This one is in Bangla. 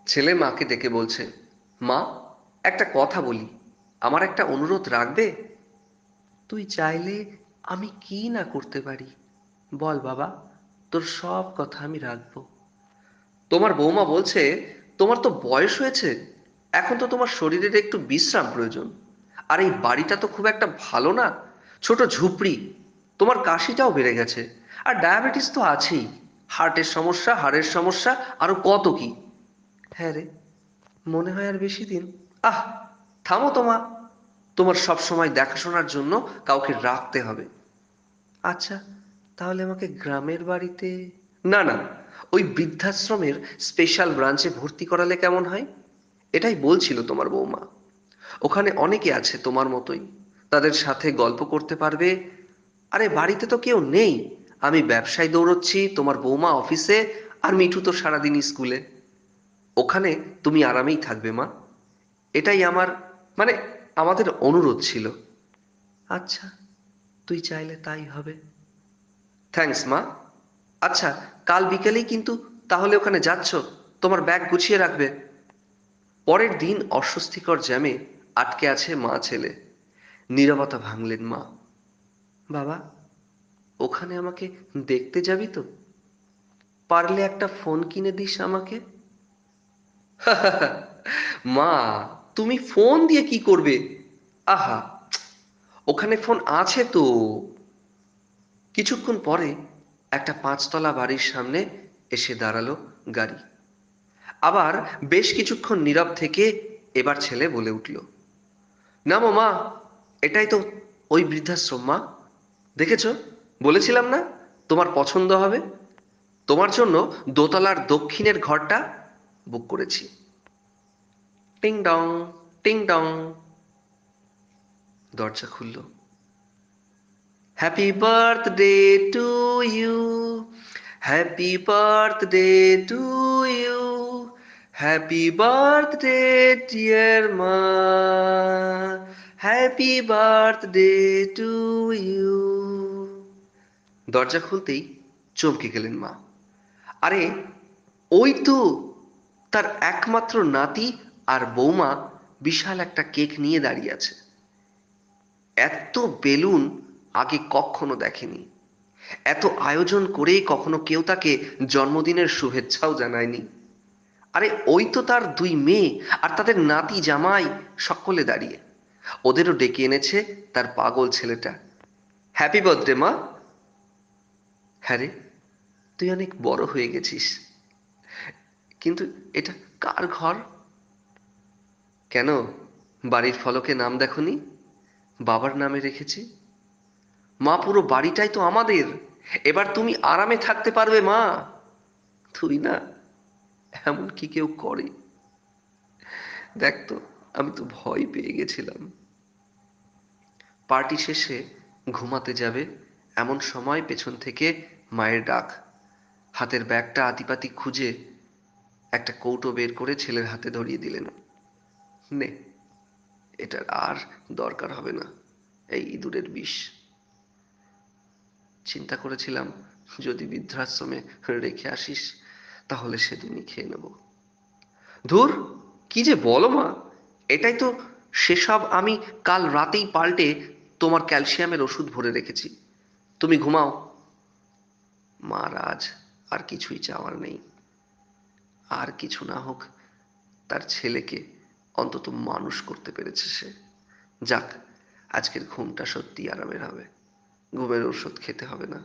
ছেলে মাকে ডেকে বলছে, মা, একটা কথা বলি, আমার একটা অনুরোধ রাখবে? তুই চাইলে আমি কি না করতে পারি? বল বাবা, তোর সব কথা আমি রাখবো। তোমার বৌমা বলছে, তোমার তো বয়স হয়েছে, এখন তো তোমার শরীরের একটু বিশ্রাম প্রয়োজন। আর এই বাড়িটা তো খুব একটা ভালো না, ছোট ঝুপড়ি। তোমার কাশিটাও বেড়ে গেছে, আর ডায়াবেটিস তো আছেই। হার্টের সমস্যা, হাড়ের সমস্যা, আরো কত কি। হ্যাঁ রে, মনে হয় আর বেশি দিন। আহ, থামো তোমা, তোমার সব সময় দেখাশোনার জন্য কাউকে রাখতে হবে। আচ্ছা, তাহলে আমাকে গ্রামের বাড়িতে, না না, ওই বৃদ্ধাশ্রমের স্পেশাল ব্রাঞ্চে ভর্তি করালে কেমন হয়? এটাই বলছিল তোমার বৌমা। ওখানে অনেকে আছে তোমার মতোই, তাদের সাথে গল্প করতে পারবে। আরে বাড়িতে তো কেউ নেই, আমি ব্যবসায় দৌড়চ্ছি, তোমার বৌমা অফিসে, আর মিঠু তো সারাদিন স্কুলে। ওখানে তুমি আরামেই থাকবে মা, এটাই আমার, মানে, আমাদের অনুরোধ ছিল। আচ্ছা, তুই চাইলে তাই হবে। থ্যাঙ্কস মা। আচ্ছা, কাল বিকেলেই কিন্তু তাহলে ওখানে যাচ্ছ? তোমার ব্যাগ গুছিয়ে রাখবে। পরের দিন অস্বস্তিকর জ্যামে আটকে আছে মা ছেলে। নীরবতা ভাঙলেন মা। বাবা, ওখানে আমাকে দেখতে যাবি তো? পারলে একটা ফোন কিনে দিস আমাকে। মা, তুমি ফোন দিয়ে কি করবে? আহা, ওখানে ফোন আছে তো। কিছুক্ষণ পরে একটা পাঁচতলা বাড়ির সামনে এসে দাঁড়ালো গাড়ি। আবার বেশ কিছুক্ষণ নীরব থেকে এবার ছেলে বলে উঠল, নামো মা, এটাই তো ওই বৃদ্ধাশ্রম মা। দেখেছো, বলেছিলাম না তোমার পছন্দ হবে। তোমার জন্য দোতলার দক্ষিণের ঘরটা বুক করেছি। টিং ডং, টিং ডং। দরজা খুলল। Happy birthday to you, happy birthday to you, happy birthday dear Ma, happy birthday to you. দরজা খুলতেই চমকে গেলেন মা। আরে, ওই তো তার একমাত্র নাতি আর বৌমা বিশাল একটা কেক নিয়ে দাঁড়িয়ে আছে। এত বেলুন আগে কখনো দেখেনি। এত আয়োজন করে কখনো কেউ তাকে জন্মদিনের শুভেচ্ছাও জানায়নি। আরে, ওই তো তার দুই মেয়ে আর তাদের নাতি জামাই, সকলে দাঁড়িয়ে। ওদেরও ডেকে এনেছে তার পাগল ছেলেটা। হ্যাপি বার্থডে মা। হ্যাঁ রে, তুই অনেক বড় হয়ে গেছিস। কিন্তু এটা কার ঘর? কেন, বাড়ির ফলকে নাম দেখনি? বাবার নামে রেখেছি। মা, পুরো বাড়িটাই তো আমাদের, এবার তুমি আরামে থাকতে পারবে মা। তুই না, এমন কি কেউ করে? দেখ তো, আমি তো ভয় পেয়ে গেছিলাম। পার্টি শেষে ঘুমাতে যাবে এমন সময় পেছন থেকে মায়ের ডাক। হাতের ব্যাগটা আতিপাতি খুঁজে একটা কৌটো বের করে ছেলের হাতে ধরিয়ে দিলেন। নে, এটার আর দরকার হবে না, এই ইঁদুরের বিষ। চিন্তা করেছিলাম, যদি বৃদ্ধাশ্রমে রেখে আসিস তাহলে সেদিনই খেয়ে নেব। ধুর, কি যে বলো মা, এটাই তো সেসব আমি কাল রাতেই পাল্টে তোমার ক্যালসিয়ামের ওষুধ ভরে রেখেছি। তুমি ঘুমাও। মার আজ আর কিছুই চাওয়ার নেই। আর কিছু না হোক, তার ছেলেকে অন্তত মানুষ করতে পেরেছে সে। যাক, আজকের ঘুমটা সত্যি আরামের হবে। ঘুমের ওষুধ খেতে হবে না।